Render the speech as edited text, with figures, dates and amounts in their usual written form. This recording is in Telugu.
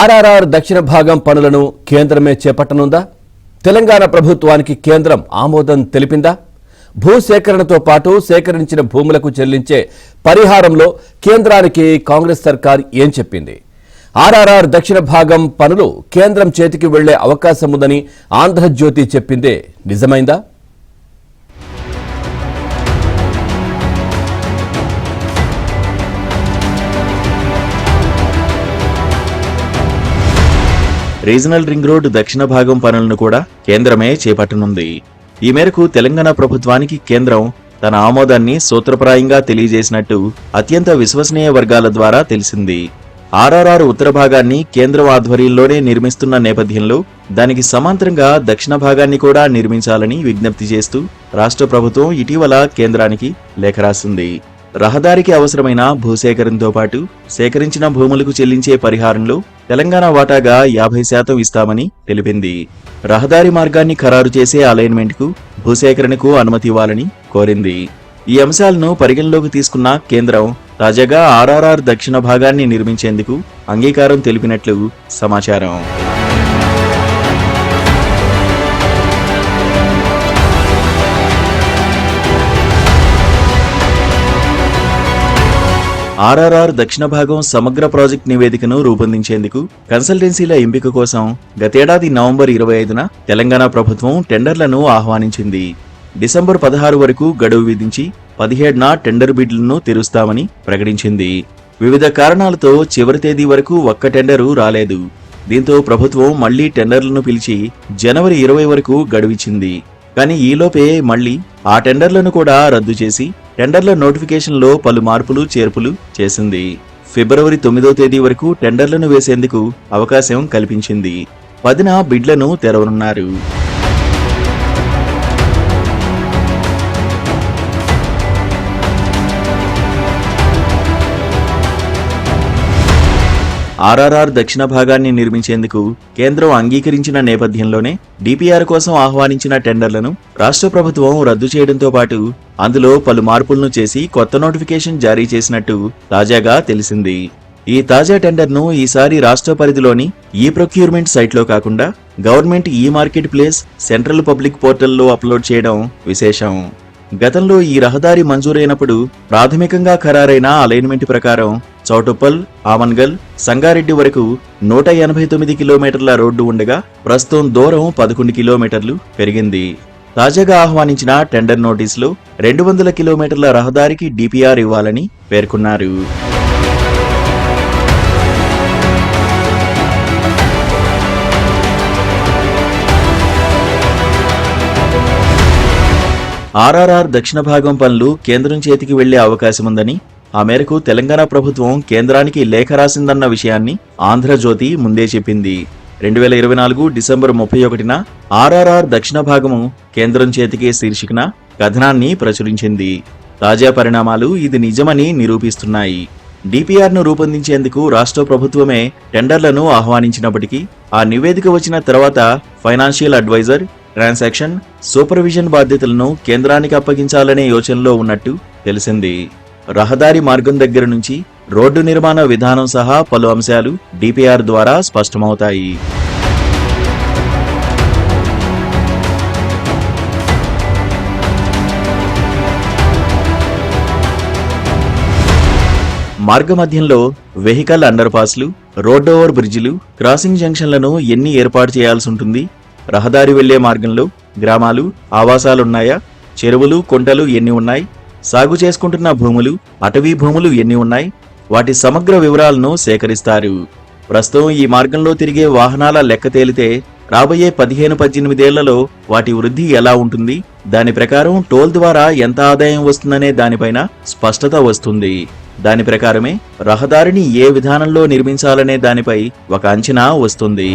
ఆర్ఆర్ఆర్ దక్షిణ భాగం పనులను కేంద్రమే చేపట్టనుందా? తెలంగాణ ప్రభుత్వానికి కేంద్రం ఆమోదం తెలిపిందా? భూసేకరణతో పాటు సేకరించిన భూములకు చెల్లించే పరిహారంలో కేంద్రానికి కాంగ్రెస్ సర్కార్ ఏం చెప్పింది? ఆర్ఆర్ఆర్ దక్షిణ భాగం పనులు కేంద్రం చేతికి వెళ్లే అవకాశం ఉందని ఆంధ్రజ్యోతి చెప్పిందే నిజమైందా? రీజనల్ రింగ్ రోడ్ దక్షిణ భాగం పనులను కూడా కేంద్రమే చేపట్టనుంది. ఈ మేరకు తెలంగాణ ప్రభుత్వానికి కేంద్రం తన ఆమోదాన్ని సూత్రప్రాయంగా తెలియజేసినట్టు అత్యంత విశ్వసనీయ వర్గాల ద్వారా తెలిసింది. ఆర్ఆర్ఆర్ ఉత్తర భాగాన్ని కేంద్రం ఆధ్వర్యంలోనే నిర్మిస్తున్న నేపథ్యంలో దానికి సమాంతరంగా దక్షిణ భాగాన్ని కూడా నిర్మించాలని విజ్ఞప్తి చేస్తూ రాష్ట్ర ప్రభుత్వం ఇటీవల కేంద్రానికి లేఖ రాసింది. రహదారికి అవసరమైన భూసేకరణతో పాటు సేకరించిన భూములకు చెల్లించే పరిహారంలో తెలంగాణ వాటాగా 50% ఇస్తామని తెలిపింది. రహదారి మార్గాన్ని ఖరారు చేసే అలైన్మెంట్కు భూసేకరణకు అనుమతి ఇవ్వాలని కోరింది. ఈ అంశాలను పరిగణలోకి తీసుకున్న కేంద్రం తాజాగా ఆర్ఆర్ఆర్ దక్షిణ భాగాన్ని నిర్మించేందుకు అంగీకారం తెలిపినట్లు సమాచారం. ఆర్ఆర్ఆర్ దక్షిణ భాగం సమగ్ర ప్రాజెక్ట్ నివేదికను రూపొందించేందుకు కన్సల్టెన్సీల ఎంపిక కోసం గతేడాది నవంబర్ 25న తెలంగాణ ప్రభుత్వం టెండర్లను ఆహ్వానించింది. డిసెంబర్ 16 వరకు గడువు విధించి 17న టెండర్ బిడ్లను తెరుస్తామని ప్రకటించింది. వివిధ కారణాలతో చివరి తేదీ వరకు ఒక్క టెండరు రాలేదు. దీంతో ప్రభుత్వం మళ్లీ టెండర్లను పిలిచి జనవరి 20 వరకు గడువిచ్చింది. కానీ ఈలోపే మళ్లీ ఆ టెండర్లను కూడా రద్దు చేసి టెండర్ల నోటిఫికేషన్లో పలు మార్పులు చేర్పులు చేసింది. ఫిబ్రవరి 9వ తేదీ వరకు టెండర్లను వేసేందుకు అవకాశం కల్పించింది. 10న బిడ్లను తెరవనున్నారు. ఆర్ఆర్ఆర్ దక్షిణ భాగాన్ని నిర్మించేందుకు కేంద్రం అంగీకరించిన నేపథ్యంలోనే డిపిఆర్ కోసం ఆహ్వానించిన టెండర్లను రాష్ట్ర ప్రభుత్వం రద్దు చేయడంతో పాటు అందులో పలు మార్పులను చేసి కొత్త నోటిఫికేషన్ జారీ చేసినట్టు తాజాగా తెలిసింది. ఈ తాజా టెండర్ను ఈసారి రాష్ట్ర పరిధిలోని ఈ ప్రొక్యూర్మెంట్ సైట్లో కాకుండా గవర్నమెంట్ ఈ మార్కెట్ ప్లేస్ సెంట్రల్ పబ్లిక్ పోర్టల్లో అప్లోడ్ చేయడం విశేషం. గతంలో ఈ రహదారి మంజూరైనప్పుడు ప్రాథమికంగా ఖరారైన అలైన్మెంట్ ప్రకారం చౌటుప్పల్, ఆమన్గల్, సంగారెడ్డి వరకు 189 కిలోమీటర్ల రోడ్డు ఉండగా ప్రస్తుతం దూరం 11 కిలోమీటర్లు పెరిగింది. తాజాగా ఆహ్వానించిన టెండర్ నోటీసులో 200 కిలోమీటర్ల రహదారికి డిపిఆర్ ఇవ్వాలని పేర్కొన్నారు. ఆర్ఆర్ఆర్ దక్షిణ భాగం పనులు కేంద్రం చేతికి వెళ్లే అవకాశముందని, ఆ మేరకు తెలంగాణ ప్రభుత్వం కేంద్రానికి లేఖ రాసిందన్న విషయాన్ని ఆంధ్రజ్యోతి ముందే చెప్పింది. 2024 డిసెంబర్ 31న ఆర్ఆర్ఆర్ దక్షిణ భాగము కేంద్రం చేతికి శీర్షికన కథనాన్ని ప్రచురించింది. తాజా పరిణామాలు ఇది నిజమని నిరూపిస్తున్నాయి. డిపిఆర్ను రూపొందించేందుకు రాష్ట్ర ప్రభుత్వమే టెండర్లను ఆహ్వానించినప్పటికీ ఆ నివేదిక వచ్చిన తర్వాత ఫైనాన్షియల్ అడ్వైజర్, ట్రాన్సాక్షన్, సూపర్విజన్ బాధ్యతలను కేంద్రానికి అప్పగించాలనే యోచనలో ఉన్నట్టు తెలిసింది. రహదారి మార్గం దగ్గర నుంచి రోడ్డు నిర్మాణ విధానం సహా పలు అంశాలు డిపిఆర్ ద్వారా స్పష్టమవుతాయి. మార్గమధ్యంలో వెహికల్ అండర్ పాస్లు, రోడ్ ఓవర్ బ్రిడ్జిలు, క్రాసింగ్ జంక్షన్లను ఎన్ని ఏర్పాటు చేయాల్సి ఉంటుంది? రహదారి వెళ్లే మార్గంలో గ్రామాలు, ఆవాసాలున్నాయా? చెరువులు, కుంటలు ఎన్ని ఉన్నాయి? సాగు చేసుకుంటున్న భూములు, అటవీ భూములు ఎన్ని ఉన్నాయి? వాటి సమగ్ర వివరాలను సేకరిస్తారు. ప్రస్తుతం ఈ మార్గంలో తిరిగే వాహనాల లెక్క తేలితే రాబోయే 15-18 ఏళ్లలో వాటి వృద్ధి ఎలా ఉంటుంది? దాని ప్రకారం టోల్ ద్వారా ఎంత ఆదాయం వస్తుందనే దానిపైన స్పష్టత వస్తుంది. దాని ప్రకారమే రహదారిని ఏ విధానంలో నిర్మించాలనే దానిపై ఒక అంచనా వస్తుంది.